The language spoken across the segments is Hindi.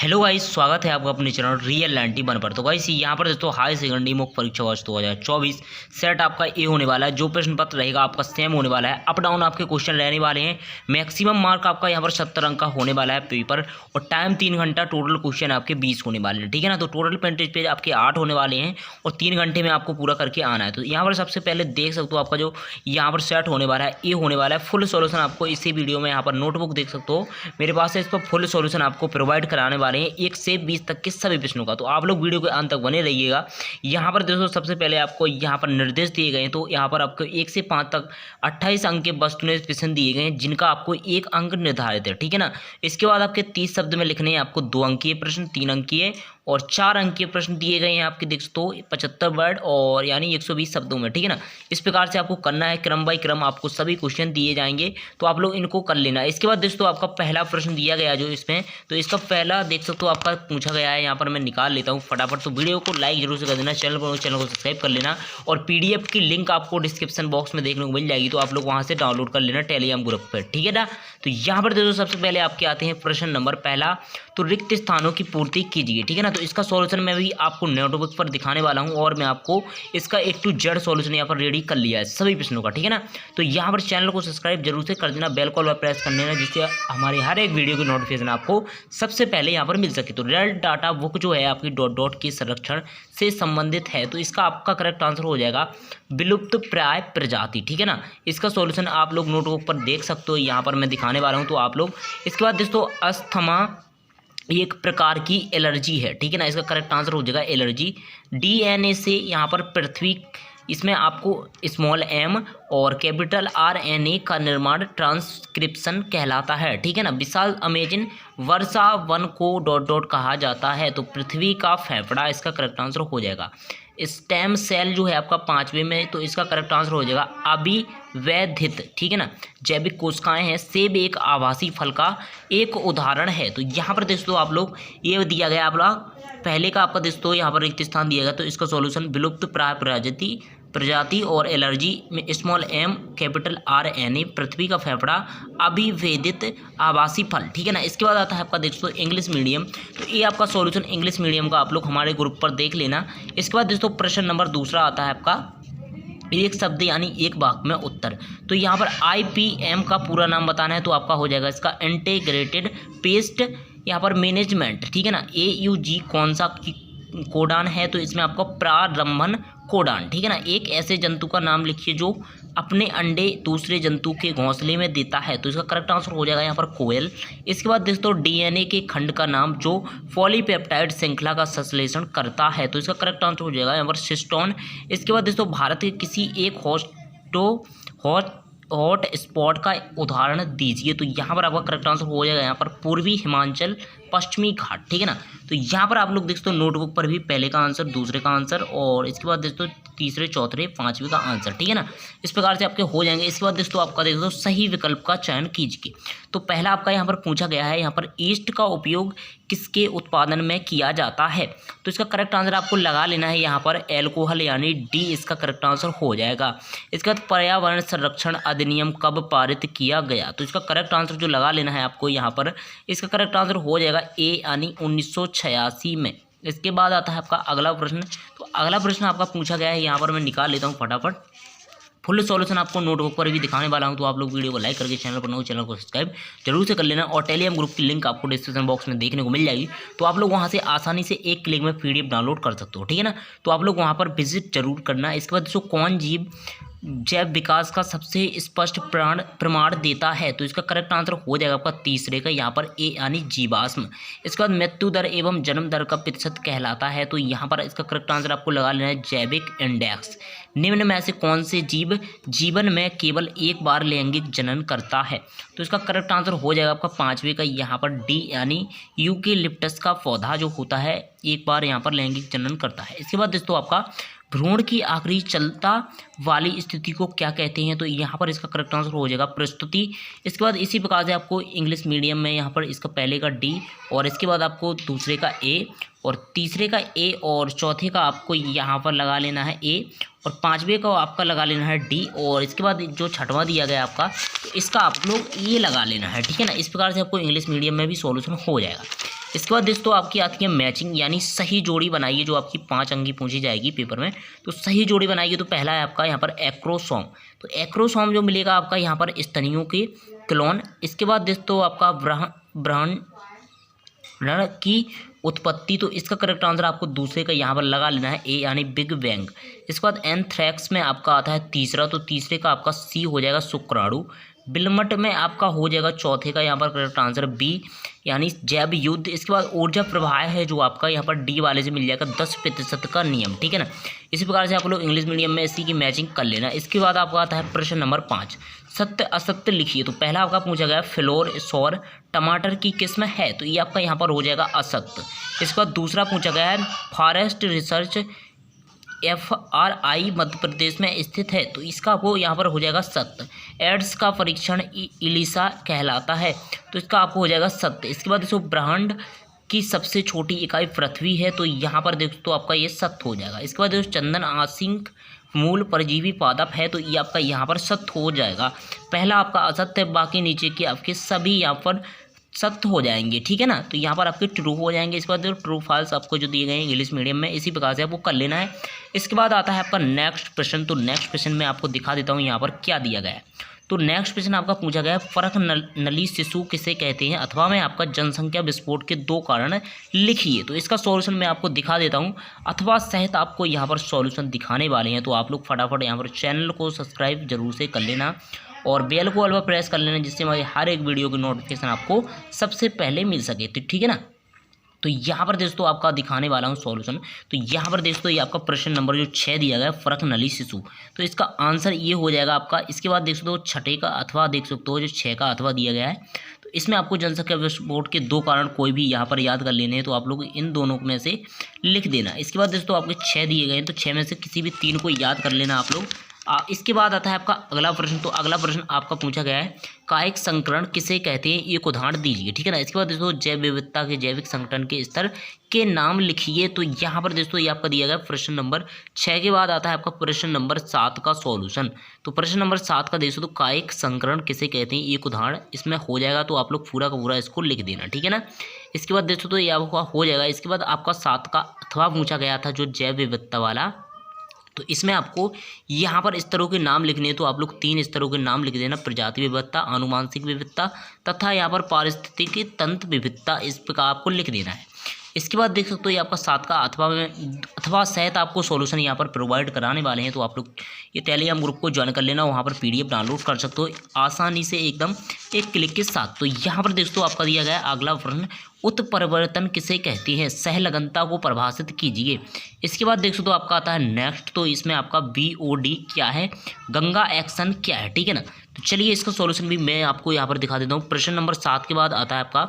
हेलो गाइस, स्वागत है आपका अपने चैनल रियल 91 पर। तो गाइस यहाँ पर दोस्तों हाई सेकेंडरी मुख्य परीक्षा वर्ष 2024 सेट आपका ए होने वाला है। जो प्रश्न पत्र रहेगा आपका सेम होने वाला है। अप डाउन आपके क्वेश्चन रहने वाले हैं। मैक्सिमम मार्क आपका यहाँ पर 70 अंक का होने वाला है पेपर, और टाइम 3 घंटा। टोटल क्वेश्चन आपके 20 होने वाले हैं, ठीक है ना। तो टोटल पेंटेज पेज आपके 8 होने वाले हैं और 3 घंटे में आपको पूरा करके आना है। तो यहाँ पर सबसे पहले देख सकते हो आपका जो यहाँ पर सेट होने वाला है ए होने वाला है। फुल सोल्यूशन आपको इसी वीडियो में यहाँ पर नोटबुक देख सकते हो मेरे पास है। इस पर फुल सोल्यूशन आपको प्रोवाइड कराने वाले हैं 1 से 20 तक के सभी प्रश्नों का। तो आप लोग वीडियो के अंत तक बने रहिएगा। यहाँ पर दोस्तों सबसे पहले आपको यहाँ पर निर्देश दिए गए हैं। तो यहाँ पर आपको 1 से 5 तक 28 अंक के वस्तुनिष्ठ प्रश्न दिए गए हैं, जिनका आपको 1 अंक निर्धारित है, ठीक है ना। इसके बाद आपके 30 शब्द में लिखने हैं आपको 2 अंकीय प्रश्न, 3 अंकीय और 4 अंकीय प्रश्न दिए गए हैं आपके देख सकते हो 75 वर्ड और यानी 120 शब्दों में, ठीक है ना। इस प्रकार से आपको करना है, क्रम बाय क्रम आपको सभी क्वेश्चन दिए जाएंगे, तो आप लोग इनको कर लेना। इसके बाद दोस्तों आपका पहला प्रश्न दिया गया जो इसमें, तो इसका पहला देख सकते हो आपका पूछा गया है। यहाँ पर मैं निकाल लेता हूँ फटाफट। तो वीडियो को लाइक जरूर से कर देना, चैनल को सब्सक्राइब कर लेना, और पीडीएफ की लिंक आपको डिस्क्रिप्शन बॉक्स में देखने को मिल जाएगी, तो आप लोग वहाँ से डाउनलोड कर लेना टेलीग्राम ग्रुप पर, ठीक है ना। तो यहाँ पर दोस्तों सबसे पहले आपके आते हैं प्रश्न नंबर पहला, तो रिक्त स्थानों की पूर्ति कीजिए, ठीक है ना। तो इसका सॉल्यूशन मैं भी आपको नोटबुक पर दिखाने वाला हूँ, और मैं आपको इसका A to Z सॉल्यूशन यहाँ पर रेडी कर लिया है सभी प्रश्नों का, ठीक है ना। तो यहाँ पर चैनल को सब्सक्राइब जरूर से कर देना, बेल कॉल पर प्रेस कर लेना, जिससे हमारे हर एक वीडियो की नोटिफिकेशन आपको सबसे पहले यहाँ पर मिल सके। तो रेल डाटा बुक जो है आपकी डॉट के संरक्षण से संबंधित है, तो इसका आपका करेक्ट आंसर हो जाएगा विलुप्त प्राय प्रजाति, ठीक है ना। इसका सॉल्यूशन आप लोग नोटबुक पर देख सकते हो, यहाँ पर मैं दिखाने वाला हूँ। तो आप लोग इसके बाद दोस्तों अस्थमा एक प्रकार की एलर्जी है, ठीक है ना। इसका करेक्ट आंसर हो जाएगा एलर्जी। डीएनए से यहाँ पर पृथ्वी, इसमें आपको स्मॉल m और कैपिटल RNA का निर्माण ट्रांसक्रिप्शन कहलाता है, ठीक है ना। विशाल अमेजन वर्षा वन को डॉट कहा जाता है, तो पृथ्वी का फेफड़ा इसका करेक्ट आंसर हो जाएगा। स्टेम सेल जो है आपका 5वें में, तो इसका करेक्ट आंसर हो जाएगा अभिवैधित, ठीक है ना। जैविक कोशिकाएं हैं। सेब एक आभासी फल का एक उदाहरण है। तो यहाँ पर दोस्तों आप लोग ये दिया गया, आप लोग पहले का आपका दोस्तों यहाँ पर रिक्त स्थान दिया गया, तो इसका सॉल्यूशन विलुप्त प्राय प्रजाति और एलर्जी में स्मॉल m कैपिटल RNA पृथ्वी का फेफड़ा अभिवेदित आवासीय फल, ठीक है ना। इसके बाद आता है आपका दोस्तों इंग्लिश मीडियम, तो ये आपका सॉल्यूशन इंग्लिश मीडियम का आप लोग हमारे ग्रुप पर देख लेना। इसके बाद दोस्तों प्रश्न नंबर दूसरा आता है आपका एक शब्द यानी एक वाक्य में उत्तर। तो यहाँ पर IPM का पूरा नाम बताना है, तो आपका हो जाएगा इसका इंटीग्रेटेड पेस्ट यहाँ पर मैनेजमेंट, ठीक है ना। AUG कौन सा कोडान है, तो इसमें आपका प्रारंभन कोडान, ठीक है ना। एक ऐसे जंतु का नाम लिखिए जो अपने अंडे दूसरे जंतु के घोंसले में देता है, तो इसका करेक्ट आंसर हो जाएगा यहाँ पर कोयल। इसके बाद दोस्तों DNA के खंड का नाम जो पॉलीपेप्टाइड श्रृंखला का संश्लेषण करता है, तो इसका करेक्ट आंसर हो जाएगा यहाँ पर सिस्टोन। इसके बाद दोस्तों भारत के किसी एक हॉट स्पॉट का उदाहरण दीजिए, तो यहाँ पर आपका करेक्ट आंसर हो जाएगा यहाँ पर पूर्वी हिमाचल पश्चिमी घाट, ठीक है ना। तो यहाँ पर आप लोग देख सकते हो नोटबुक पर भी पहले का आंसर, दूसरे का आंसर, और इसके बाद दोस्तों तीसरे, चौथे, 5वें का आंसर, ठीक है ना। इस प्रकार से आपके हो जाएंगे। इसके बाद दोस्तों आपका देख दो सही विकल्प का चयन कीजिए। तो पहला आपका यहाँ पर पूछा गया है, यहाँ पर ईस्ट का उपयोग किसके उत्पादन में किया जाता है, तो इसका करेक्ट आंसर आपको लगा लेना है यहाँ पर एल्कोहल, यानी डी इसका करेक्ट आंसर हो जाएगा। इसके बाद पर्यावरण संरक्षण अधिनियम कब पारित किया गया, तो इसका करेक्ट आंसर जो लगा लेना है आपको यहाँ पर, इसका करेक्ट आंसर हो जाएगा ए यानी 1986 में। इसके बाद आता है आपका अगला प्रश्न, तो अगला प्रश्न आपका पूछा गया है, यहाँ पर मैं निकाल लेता हूँ फटाफट। फुल सॉल्यूशन आपको नोटबुक पर भी दिखाने वाला हूँ, तो आप लोग वीडियो को लाइक करके चैनल पर नए चैनल को सब्सक्राइब जरूर से कर लेना, और टेलीग्राम ग्रुप की लिंक आपको डिस्क्रिप्शन बॉक्स में देखने को मिल जाएगी, तो आप लोग वहाँ से आसानी से एक क्लिक में PDF डाउनलोड कर सकते हो, ठीक है ना। तो आप लोग वहाँ पर विजिट जरूर करना। इसके बाद दोस्तों कौन जीव जैव विकास का सबसे स्पष्ट प्रमाण देता है, तो इसका करेक्ट आंसर हो जाएगा आपका तीसरे का यहाँ पर ए यानी जीवाश्म। इसके बाद मृत्यु दर एवं जन्म दर का प्रतिशत कहलाता है, तो यहाँ पर इसका करेक्ट आंसर आपको लगा लेना है जैविक इंडेक्स। निम्न में से कौन से जीव जीवन में केवल एक बार लैंगिक जनन करता है, तो इसका करेक्ट आंसर हो जाएगा आपका 5वें का यहाँ पर डी यानी यूकेलिप्टस का पौधा जो होता है एक बार यहाँ पर लैंगिक जनन करता है। इसके बाद दोस्तों आपका भ्रूण की आखिरी चलता वाली स्थिति को क्या कहते हैं, तो यहाँ पर इसका करेक्ट आंसर हो जाएगा प्रस्तुति। इसके बाद इसी प्रकार से आपको इंग्लिश मीडियम में यहाँ पर इसका पहले का डी, और इसके बाद आपको दूसरे का ए, और तीसरे का ए, और चौथे का आपको यहाँ पर लगा लेना है ए, और 5वें का आपका लगा लेना है डी, और इसके बाद जो छठवां दिया गया आपका, तो इसका आप लोग ये लगा लेना है, ठीक है ना। इस प्रकार से आपको इंग्लिश मीडियम में भी सॉल्यूशन हो जाएगा। इसके बाद दोस्तों आपकी आती है मैचिंग, यानी सही जोड़ी बनाइए, जो आपकी 5 अंक की पूछी जाएगी पेपर में। तो सही जोड़ी बनाइए, तो पहला है आपका यहाँ पर एक्रोसोम। तो एक्रोसोम जो मिलेगा आपका यहाँ पर स्तनियों के क्लोन। इसके बाद दोस्तों आपका ब्रह्मांड की उत्पत्ति, तो इसका करेक्ट आंसर आपको दूसरे का यहाँ पर लगा लेना है, ए यानी बिग बैंग। इसके बाद एंथ्रैक्स में आपका आता है तीसरा, तो तीसरे का आपका सी हो जाएगा शुक्राणु। बिलमट में आपका हो जाएगा चौथे का यहाँ पर करेक्ट आंसर बी यानी जैव युद्ध। इसके बाद ऊर्जा प्रवाह है जो आपका यहाँ पर डी वाले से मिल जाएगा 10% का नियम, ठीक है ना। इसी प्रकार से आप लोग इंग्लिश मीडियम में इसी की मैचिंग कर लेना। इसके बाद आपका आता है प्रश्न नंबर 5, सत्य असत्य लिखिए। तो पहला आपका पूछा गया फ्लोर सौर टमाटर की किस्म है, तो ये आपका यहाँ पर हो जाएगा असत्य। इसके बाद दूसरा पूछा गया है forest research FRI Madhya Pradesh में स्थित है, तो इसका आपको यहाँ पर हो जाएगा सत्य। एड्स का परीक्षण इलिसा कहलाता है, तो इसका आपको हो जाएगा सत्य। इसके बाद देखो ब्रह्मांड की सबसे छोटी इकाई पृथ्वी है, तो यहाँ पर देखो तो आपका ये सत्य हो जाएगा। इसके बाद देखो चंदन आसिंक मूल परजीवी पादप है, तो ये आपका यहाँ पर सत्य हो जाएगा। पहला आपका असत्य, बाकी नीचे के आपके सभी यहाँ पर सत्य हो जाएंगे, ठीक है ना। तो यहाँ पर आपके ट्रू हो जाएंगे। इसके बाद ट्रू फॉल्स आपको जो दिए गए हैं इंग्लिश मीडियम में, इसी प्रकार से आपको कर लेना है। इसके बाद आता है आपका नेक्स्ट प्रश्न। तो नेक्स्ट प्रश्न में आपको दिखा देता हूँ यहाँ पर क्या दिया गया है। तो नेक्स्ट प्रश्न आपका पूछा गया है फरक नली शिशु किसे कहते हैं, अथवा में आपका जनसंख्या विस्फोट के 2 कारण लिखिए। तो इसका सॉल्यूशन मैं आपको दिखा देता हूं, अथवा सहित आपको यहां पर सॉल्यूशन दिखाने वाले हैं। तो आप लोग फटाफट यहां पर चैनल को सब्सक्राइब जरूर से कर लेना और बेल को ऑल पर प्रेस कर लेना, जिससे हमारी हर एक वीडियो की नोटिफिकेशन आपको सबसे पहले मिल सके, तो ठीक है ना। तो यहाँ पर दोस्तों आपका दिखाने वाला हूँ सॉल्यूशन। तो यहाँ पर दोस्तों ये आपका प्रश्न नंबर जो 6 दिया गया है फरक नली शिशु, तो इसका आंसर ये हो जाएगा आपका। इसके बाद देख सकते हो छठे का अथवा देख सकते हो जो 6 का अथवा दिया गया है, तो इसमें आपको जनसंख्या विस्फोट के 2 कारण कोई भी यहाँ पर याद कर लेने हैं, तो आप लोग इन दोनों में से लिख देना। इसके बाद दोस्तों आपके 6 दिए गए हैं, तो 6 में से किसी भी 3 को याद कर लेना आप लोग। इसके बाद आता है आपका अगला प्रश्न। तो अगला प्रश्न आपका पूछा गया है कायिक संकरण किसे कहते हैं, एक उदाहरण दीजिए, ठीक है ना। इसके बाद दोस्तों जैव विविधता के जैविक संगठन के स्तर के नाम लिखिए। तो यहाँ पर दोस्तों ये आपका दिया गया प्रश्न नंबर 6 के बाद आता है आपका प्रश्न नंबर 7 का सॉल्यूशन। तो प्रश्न नंबर 7 का देखो तो कायिक संकरण किसे कहते हैं, एक उदाहरण इसमें हो जाएगा, तो आप लोग पूरा का पूरा इसको लिख देना, ठीक है ना। इसके बाद देखो तो ये आपका हो जाएगा। इसके बाद आपका 7 का अथवा पूछा गया था जो जैव विविधता वाला, तो इसमें आपको यहाँ पर स्तरों के नाम लिखने हैं, तो आप लोग 3 स्तरों के नाम लिख देना, प्रजाति विविधता, आनुवांशिक विविधता तथा यहाँ पर पारिस्थितिकी तंत्र विविधता, इस प्रकार आपको लिख देना है। इसके बाद देख सकते हो ये आपका 7 का अथवा सहित आपको सॉल्यूशन यहाँ पर प्रोवाइड कराने वाले हैं, तो आप लोग ये टेलीग्राम ग्रुप को ज्वाइन कर लेना, वहाँ पर PDF डाउनलोड कर सकते हो आसानी से एकदम एक क्लिक के साथ। तो यहाँ पर दोस्तों आपका दिया गया अगला प्रश्न उत्परिवर्तन किसे कहते हैं, सहलगनता को परिभाषित कीजिए। इसके बाद देख सकते हो आपका आता है नेक्स्ट। तो इसमें आपका BOD क्या है, गंगा एक्शन क्या है, ठीक है ना। तो चलिए इसका सॉल्यूशन भी मैं आपको यहाँ पर दिखा देता हूँ। प्रश्न नंबर 7 के बाद आता है आपका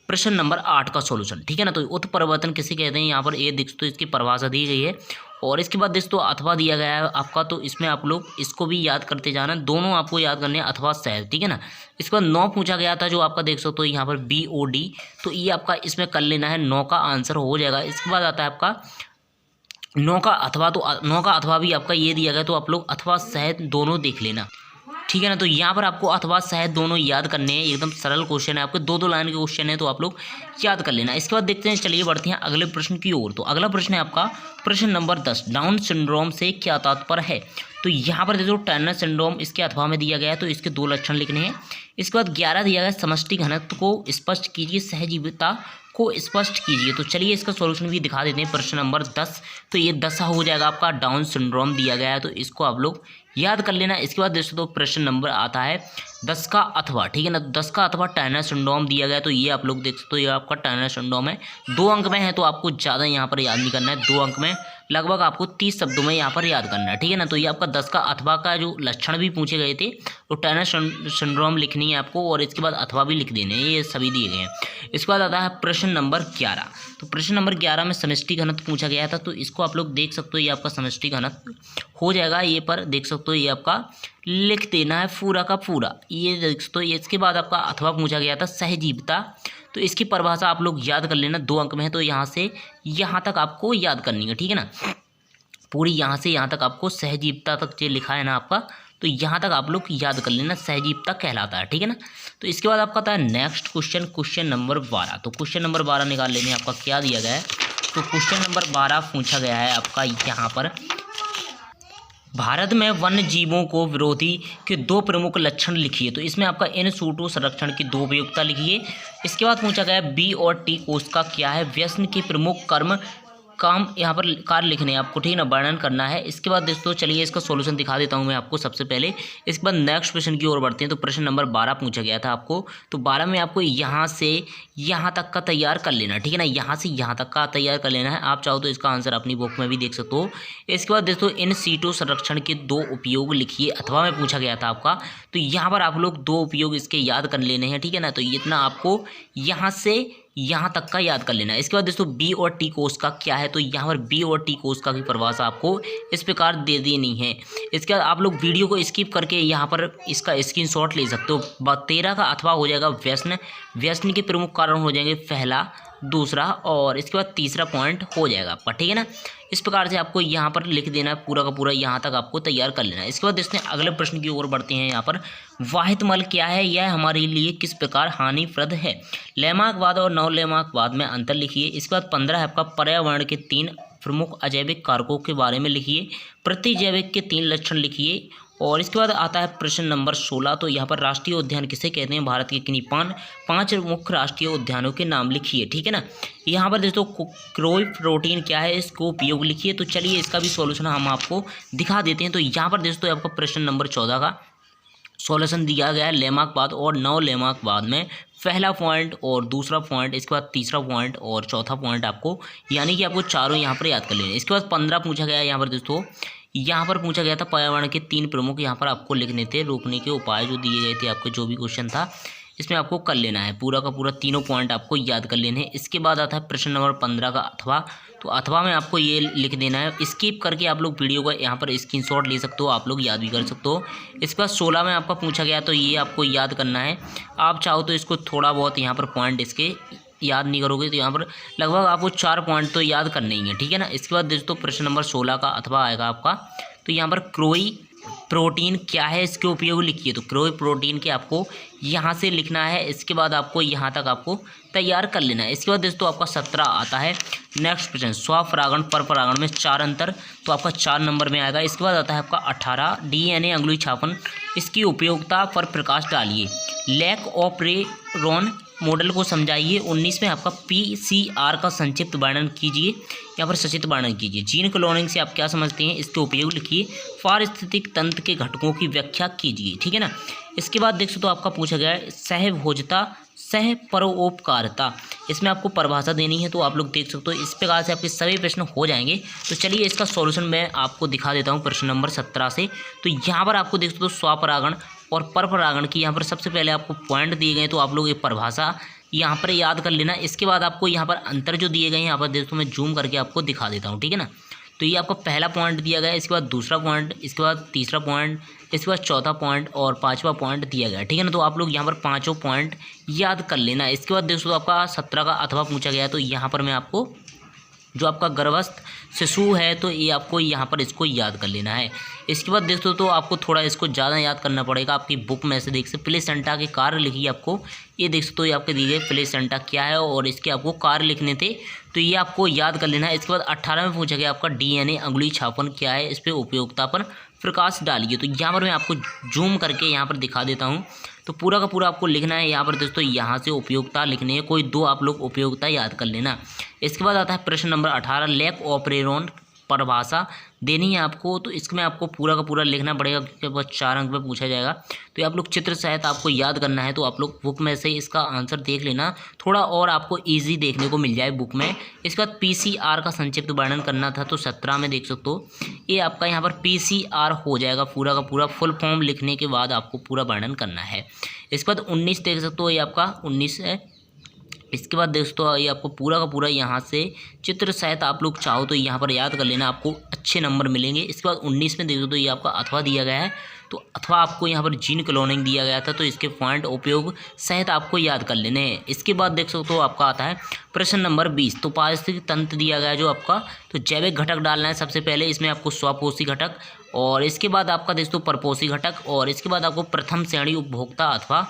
प्रश्न नंबर 8 का सॉल्यूशन, ठीक है ना। तो उत्परिवर्तन किसे कहते हैं, यहाँ पर ये देख तो इसकी परिभाषा दी गई है। और इसके बाद दोस्तों अथवा दिया गया है आपका, तो इसमें आप लोग इसको भी याद करते जाना, दोनों आपको याद करने हैं अथवा सह, ठीक है ना। इसके बाद 9 पूछा गया था जो आपका देख सकते हो यहाँ पर BOD, तो ये आपका इसमें कर लेना है, 9 का आंसर हो जाएगा। इसके बाद आता है आपका 9 का अथवा, तो 9 का अथवा भी आपका ये दिया गया, तो आप लोग अथवा सह दोनों देख लेना, ठीक है ना। तो यहाँ पर आपको अथवा सह दोनों याद करने हैं, एकदम सरल क्वेश्चन है, आपके 2-2 लाइन के क्वेश्चन है, तो आप लोग याद कर लेना। इसके बाद देखते हैं, चलिए बढ़ते हैं अगले प्रश्न की ओर। तो अगला प्रश्न है आपका प्रश्न नंबर 10, डाउन सिंड्रोम से क्या तात्पर्य है। तो यहाँ पर देखो टर्नर सिंड्रोम इसके अथवा में दिया गया है, तो इसके 2 लक्षण लिखने हैं। इसके बाद 11 दिया गया समष्टि घनत्व को स्पष्ट कीजिए, सहजीविता को स्पष्ट कीजिए। तो चलिए इसका सॉल्यूशन भी दिखा देते हैं। प्रश्न नंबर 10, तो ये 10 हो जाएगा आपका, डाउन सिंड्रोम दिया गया है, तो इसको आप लोग याद कर लेना। इसके बाद दोस्तों तो प्रश्न नंबर आता है 10 का अथवा, ठीक है ना। 10 का अथवा टर्नर सिंड्रोम दिया गया है, तो ये आप लोग देख सकते हो ये आपका टर्नर सिंड्रोम है, 2 अंक में है, तो आपको ज़्यादा यहाँ पर याद नहीं करना है, 2 अंक में लगभग आपको 30 शब्दों में यहाँ पर याद करना है, ठीक है ना। तो ये आपका 10 का अथवा का जो लक्षण भी पूछे गए थे, तो टर्नर सिंड्रोम लिखनी है आपको, और इसके बाद अथवा भी लिख देने हैं, ये सभी दिए गए हैं। इसके बाद आता है प्रश्न नंबर 11। तो प्रश्न नंबर 11 में समष्टि घनत्व पूछा गया था, तो इसको आप लोग देख सकते हो ये आपका समष्टि घनत्व हो जाएगा, ये पर देख सकते हो ये आपका लिख देना है पूरा का पूरा, ये देख सकते हो। इसके बाद आपका अथवा पूछा गया था सहजीविता, तो इसकी परिभाषा आप लोग याद कर लेना, 2 अंक में है, तो यहाँ से यहाँ तक आपको याद करनी है, ठीक है ना। पूरी यहाँ से यहाँ तक आपको सहजीविता तक जो लिखा है ना आपका, तो यहाँ तक आप लोग याद कर लेना, सहजीवता कहलाता है, ठीक है ना। तो इसके बाद आपका आता है नेक्स्ट क्वेश्चन, क्वेश्चन नंबर 12। तो क्वेश्चन नंबर 12 निकाल लेने, आपका क्या दिया गया है। तो क्वेश्चन नंबर 12 पूछा गया है आपका यहाँ पर, भारत में वन्य जीवों को विरोधी के 2 प्रमुख लक्षण लिखिए। तो इसमें आपका इन सूटो संरक्षण की 2 उपयोगिता लिखिए। इसके बाद पूछा गया बी और टी कोष का क्या है व्यसन के प्रमुख काम यहाँ पर कार्य लिखने हैं आपको, ठीक है ना, वर्णन करना है। इसके बाद दोस्तों चलिए इसका सॉल्यूशन दिखा देता हूँ मैं आपको सबसे पहले। इसके बाद नेक्स्ट क्वेश्चन की ओर बढ़ते हैं। तो प्रश्न नंबर 12 पूछा गया था आपको, तो 12 में आपको यहाँ से यहाँ तक का तैयार कर लेना, ठीक है ना, यहाँ से यहाँ तक का तैयार कर लेना है। आप चाहो तो इसका आंसर अपनी बुक में भी देख सकते हो। इसके बाद दोस्तों इन सीटों संरक्षण के 2 उपयोग लिखिए, अथवा में पूछा गया था आपका। तो यहाँ पर आप लोग 2 उपयोग इसके याद कर लेने हैं, ठीक है ना। तो इतना आपको यहाँ से यहाँ तक का याद कर लेना है। इसके बाद दोस्तों बी और टी कोष का क्या है। तो यहाँ पर बी और टी कोष का की परिभाषा आपको इस प्रकार दे देनी है। इसके बाद आप लोग वीडियो को स्किप करके यहाँ पर इसका स्क्रीनशॉट ले सकते हो। 13 का अथवा हो जाएगा व्यसन, व्यसन के प्रमुख कारण हो जाएंगे पहला, दूसरा और इसके बाद तीसरा पॉइंट हो जाएगा आपका, ठीक है ना। इस प्रकार से आपको यहाँ पर लिख देना है, पूरा का पूरा यहाँ तक आपको तैयार कर लेना है। इसके बाद इसने अगले प्रश्न की ओर बढ़ते हैं। यहाँ पर वाहित मल क्या है, यह हमारे लिए किस प्रकार हानिप्रद है। लेमाकवाद और नवलेमाकवाद में अंतर लिखिए। इसके बाद 15 है आपका पर्यावरण के 3 प्रमुख अजैविक कारकों के बारे में लिखिए। प्रतिजैविक के 3 लक्षण लिखिए। और इसके बाद आता है प्रश्न नंबर 16। तो यहाँ पर राष्ट्रीय उद्यान किसे कहते हैं, भारत के किन्हीं 5 मुख्य राष्ट्रीय उद्यानों के नाम लिखिए, ठीक है ना। यहाँ पर दोस्तों क्रोई प्रोटीन क्या है, इसको उपयोग लिखिए। तो चलिए इसका भी सॉल्यूशन हम आपको दिखा देते हैं। तो यहाँ पर दोस्तों आपका प्रश्न नंबर 14 का सॉल्यूशन दिया गया है लेमाकवाद और नवलेमाकवाद में पहला पॉइंट और दूसरा पॉइंट, इसके बाद तीसरा पॉइंट और चौथा पॉइंट आपको, यानी कि आपको चारों यहाँ पर याद कर लेने। इसके बाद 15 पूछा गया है यहाँ पर दोस्तों, यहाँ पर पूछा गया था पर्यावरण के 3 प्रमुख, यहाँ पर आपको लिखने थे रोकने के उपाय जो दिए गए थे आपको, जो भी क्वेश्चन था इसमें आपको कर लेना है, पूरा का पूरा तीनों पॉइंट आपको याद कर लेने हैं। इसके बाद आता है प्रश्न नंबर 15 का अथवा। तो अथवा में आपको ये लिख देना है, स्किप करके आप लोग वीडियो का यहाँ पर स्क्रीनशॉट ले सकते हो, आप लोग याद भी कर सकते हो। इसके बाद 16 में आपका पूछा गया, तो ये आपको याद करना है। आप चाहो तो इसको थोड़ा बहुत यहाँ पर पॉइंट इसके याद नहीं करोगे तो यहाँ पर लगभग आपको 4 पॉइंट तो याद करने ही है, ठीक है ना। इसके बाद दोस्तों प्रश्न नंबर 16 का अथवा आएगा आपका। तो यहाँ पर क्रोई प्रोटीन क्या है, इसके उपयोग लिखिए। तो क्रोई प्रोटीन के आपको यहाँ से लिखना है। इसके बाद आपको यहाँ तक आपको तैयार कर लेना है। इसके बाद दोस्तों आपका 17 आता है नेक्स्ट प्रश्न, स्वपरागण परपरागण में 4 अंतर, तो आपका 4 नंबर में आएगा। इसके बाद आता है आपका 18 डीएनए अंगुली छापन, इसकी उपयोगिता पर प्रकाश डालिए। लैक ऑफ रेरोन मॉडल को समझाइए। 19 में आपका पीसीआर का संक्षिप्त वर्णन कीजिए, यहाँ पर सचित्र वर्णन कीजिए। जीन क्लोनिंग से आप क्या समझते हैं, इसके उपयोग लिखिए। पारिस्थितिक तंत्र के घटकों की व्याख्या कीजिए, ठीक है ना। इसके बाद देख सकते तो आपका पूछा गया है सहभोजता सह परोपकारिता, इसमें आपको परिभाषा देनी है। तो आप लोग देख सकते हो इस प्रकार से आपके सभी प्रश्न हो जाएंगे। तो चलिए इसका सॉल्यूशन मैं आपको दिखा देता हूँ प्रश्न नंबर 17 से। तो यहाँ पर आपको देख सकते हो स्वपरागण और परपरागण की यहाँ पर सबसे पहले आपको पॉइंट दिए गए, तो आप लोग ये परिभाषा यहाँ पर याद कर लेना। इसके बाद आपको यहाँ पर अंतर जो दिए गए हैं यहाँ पर दोस्तों मैं जूम करके आपको दिखा देता हूँ, ठीक है ना। तो ये आपका पहला पॉइंट दिया गया है, इसके बाद दूसरा पॉइंट, इसके बाद तीसरा पॉइंट, इसके बाद चौथा पॉइंट और 5वां पॉइंट दिया गया है, ठीक है ना। तो आप लोग यहाँ पर 5 पॉइंट याद कर लेना। इसके बाद दोस्तों आपका 17 का अथवा पूछा गया, तो यहाँ पर मैं आपको जो आपका गर्भस्थ शिशु है तो ये आपको यहाँ पर इसको याद कर लेना है। इसके बाद दोस्तों तो आपको थोड़ा इसको ज़्यादा याद करना पड़ेगा। आपकी बुक में से देख सकते प्लेसेंटा के कार्य लिखिए आपको, ये देख सकते हो ये आपके दिए गए प्लेसेंटा क्या है और इसके आपको कार्य लिखने थे, तो ये आपको याद कर लेना है। इसके बाद 18 में पूछा गया आपका डीएनए अंगुली छापन क्या है, इस पर उपयोगिता पर प्रकाश डालिए। तो यहाँ पर मैं आपको जूम करके यहाँ पर दिखा देता हूँ। तो पूरा का पूरा आपको लिखना है यहाँ पर दोस्तों, यहाँ से उपयोगिता लिखनी है, कोई 2 आप लोग उपयोगिता याद कर लेना। इसके बाद आता है प्रश्न नंबर 18 लैक ऑफ रेरोन परिभाषा देनी है आपको। तो इसमें आपको पूरा का पूरा लिखना पड़ेगा क्योंकि बस 4 अंक में पूछा जाएगा। तो ये आप लोग चित्र सहित आपको याद करना है। तो आप लोग बुक में से इसका आंसर देख लेना, थोड़ा और आपको इजी देखने को मिल जाए बुक में। इसके बाद पीसीआर का संक्षिप्त वर्णन करना था, तो 17 में देख सकते हो ये आपका यहाँ पर पीसीआर हो जाएगा। पूरा का पूरा फुल फॉर्म लिखने के बाद आपको पूरा वर्णन करना है। इसके बाद 19 देख सकते हो ये आपका 19 है, इसके बाद दोस्तों ये आपको पूरा का पूरा यहाँ से चित्र सहित आप लोग चाहो तो यहाँ पर याद कर लेना, आपको अच्छे नंबर मिलेंगे। इसके बाद 19 में देखो तो ये आपका अथवा दिया गया है, तो अथवा आपको यहाँ पर जीन क्लोनिंग दिया गया था, तो इसके पॉइंट उपयोग सहित आपको याद कर लेने हैं। इसके बाद देख सकते हो आपका आता है प्रश्न नंबर 20। तो पारिस्थितिकी तंत्र दिया गया है जो आपका, तो जैविक घटक डालना है सबसे पहले, इसमें आपको स्वपोषी घटक, और इसके बाद आपका दोस्तों परपोषी घटक, और इसके बाद आपको प्रथम श्रेणी उपभोक्ता अथवा,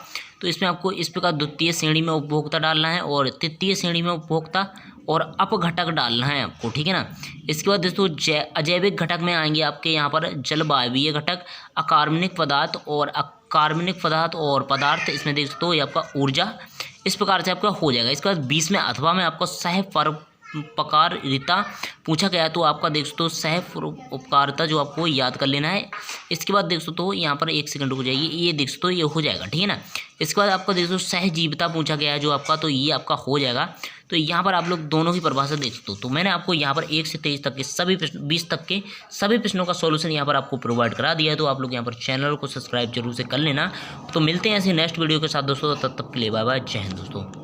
तो इसमें आपको इस प्रकार द्वितीय श्रेणी में उपभोक्ता डालना है, और तृतीय श्रेणी में उपभोक्ता और अपघटक डालना है आपको, ठीक है ना। इसके बाद दोस्तों अजैविक घटक में आएंगे आपके यहाँ पर जलवायवीय घटक, अकार्बनिक पदार्थ और अकार्बनिक पदार्थ और पदार्थ, इसमें देख सकते हो ये आपका ऊर्जा, इस प्रकार से आपका हो जाएगा। इसके बाद 20 में अथवा में आपको सह परोपकारिता पूछा गया, तो आपका देख सकते हो सह उपकारिता जो आपको याद कर लेना है। इसके बाद देख सकते हो यहाँ पर 1 सेकंड रुक जाइए, ये देख सकते हो ये हो जाएगा, ठीक है ना। इसके बाद आपका देख सकते हो सहजीविता पूछा गया है जो आपका, तो ये आपका हो जाएगा। तो यहाँ पर आप लोग दोनों की परिभाषा देख सकते हो। तो मैंने आपको यहाँ पर 1 से 23 तक के सभी प्रश्न, 20 तक के सभी प्रश्नों का सॉल्यूशन यहाँ पर आपको प्रोवाइड करा दिया है। तो आप लोग यहाँ पर चैनल को सब्सक्राइब जरूर से कर लेना। तो मिलते हैं ऐसे नेक्स्ट वीडियो के साथ दोस्तों, तब तक के लिए बाय बाय, जय हिंद दोस्तों।